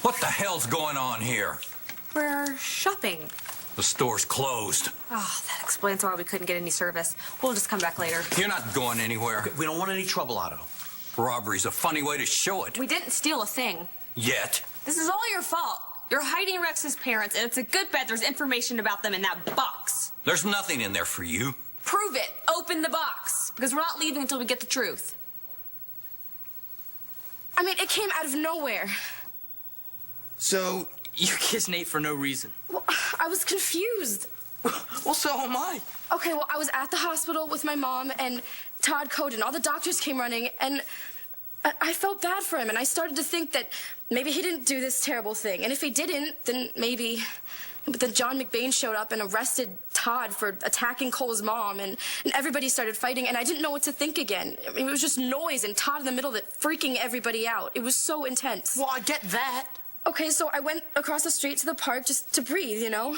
What the hell's going on here? We're shopping. The store's closed. Oh, that explains why we couldn't get any service. We'll just come back later. You're not going anywhere. Okay, we don't want any trouble, Otto. Robbery's a funny way to show it. We didn't steal a thing. Yet. This is all your fault. You're hiding Rex's parents, and it's a good bet there's information about them in that box. There's nothing in there for you. Prove it. Open the box. Because we're not leaving until we get the truth. I mean, it came out of nowhere. So, you kissed Nate for no reason? Well, I was confused. Well, so am I. Okay, well, I was at the hospital with my mom and Todd Coden. All the doctors came running, and I felt bad for him, and I started to think that maybe he didn't do this terrible thing. And if he didn't, then maybe... But then John McBain showed up and arrested Todd for attacking Cole's mom, and everybody started fighting, and I didn't know what to think again. I mean, it was just noise and Todd in the middle of it, freaking everybody out. It was so intense. Well, I get that. Okay, so I went across the street to the park just to breathe, you know?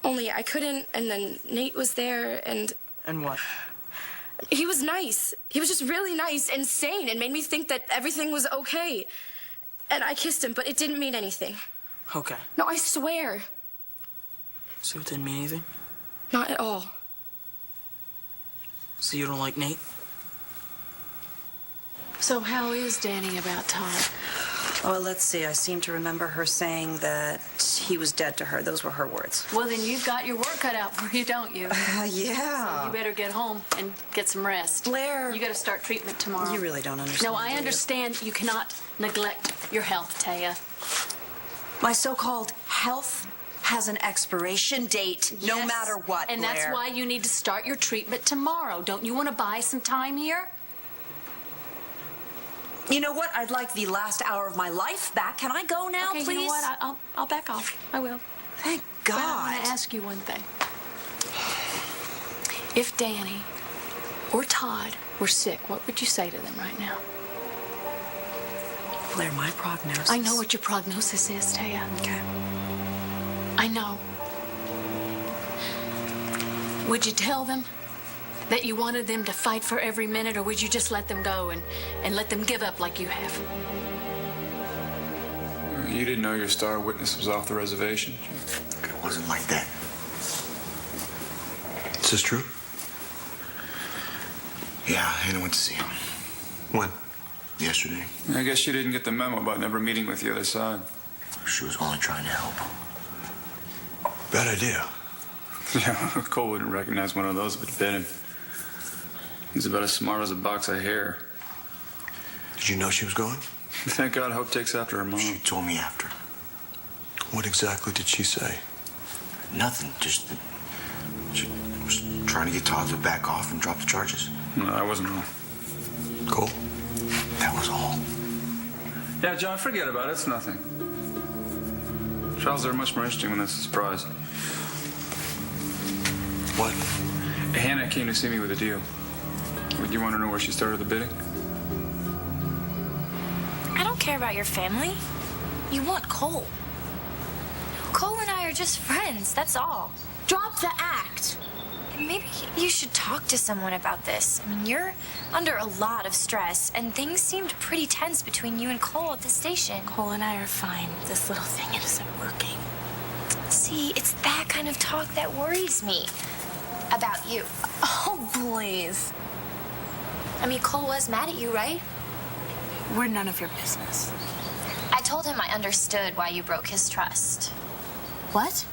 Only I couldn't, and then Nate was there, and... And what? He was nice. He was just really nice and sane and made me think that everything was okay. And I kissed him, but it didn't mean anything. Okay. No, I swear. So it didn't mean anything? Not at all. So you don't like Nate? So how is Danny about Todd? Well, let's see. I seem to remember her saying that he was dead to her. Those were her words. Well, then you've got your work cut out for you, don't you? Yeah. So you better get home and get some rest. Blair. You got to start treatment tomorrow. You really don't understand. No, I do understand you cannot neglect your health, Taya. you? My so-called health has an expiration date, no Yes, matter what, and Blair. that's why you need to start your treatment tomorrow. Don't you want to buy some time here? You know what? I'd like the last hour of my life back. Can I go now, Okay, please? you know what? I'll back off. I will. Thank But I God. want to ask you one thing. If Danny or Todd were sick, what would you say to them right now? Blair, my prognosis. I know what your prognosis is, Taya. Okay. I know. Would you tell them that you wanted them to fight for every minute, or would you just let them go and let them give up like you have? You didn't know your star witness was off the reservation? It wasn't like that. Is this true? Yeah, Hannah went to see him. When? Yesterday. I guess she didn't get the memo about never meeting with the other side. She was only trying to help. Bad idea. Yeah, Cole wouldn't recognize one of those if it bit him. He's about as smart as a box of hair. Did you know she was going? Thank God Hope takes after her mom. She told me after. What exactly did she say? Nothing, just that she was trying to get Todd to back off and drop the charges. No, I wasn't wrong. Cole? That was all. Yeah, John, forget about it. It's nothing. Trials are much more interesting when there's a surprise. What? Hannah came to see me with a deal. Would you want to know where she started the bidding? I don't care about your family. You want Cole. Cole and I are just friends, that's all. Drop the act. Maybe you should talk to someone about this. I mean, you're under a lot of stress, and things seemed pretty tense between you and Cole at the station. Cole and I are fine. This little thing isn't working. See, it's that kind of talk that worries me about you. Oh, please. I mean, Cole was mad at you, right? We're none of your business. I told him I understood why you broke his trust. What?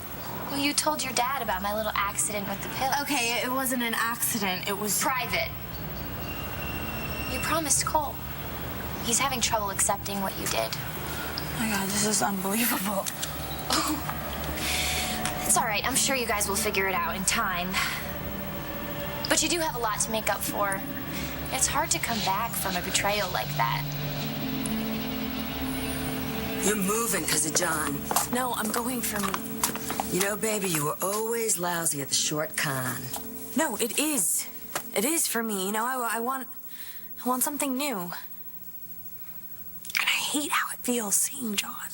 Well, you told your dad about my little accident with the pill. Okay, it wasn't an accident. It was... Private. You promised Cole. He's having trouble accepting what you did. Oh my God, this is unbelievable. It's all right. I'm sure you guys will figure it out in time. But you do have a lot to make up for. It's hard to come back from a betrayal like that. You're moving because of John. No, I'm going for me. You know, baby, you were always lousy at the short con. No, it is. It is for me. You know, I want something new. And I hate how it feels seeing John.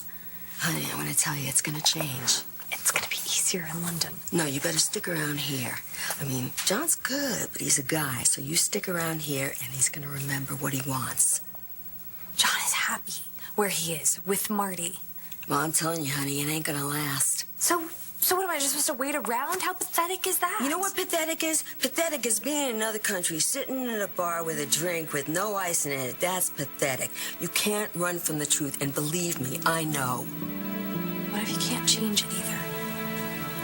Honey, I want to tell you, it's going to change. It's going to be easier in London. No, you better stick around here. I mean, John's good, but he's a guy, so you stick around here, and he's going to remember what he wants. John is happy where he is, with Marty. Well, I'm telling you, honey, it ain't gonna last. So what am I just supposed to wait around? How pathetic is that? You know what pathetic is? Pathetic is being in another country, sitting in a bar with a drink with no ice in it. That's pathetic. You can't run from the truth, and believe me, I know. What if you can't change it either?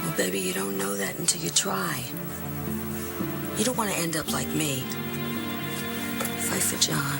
Well, baby, you don't know that until you try. You don't want to end up like me. Fight for John.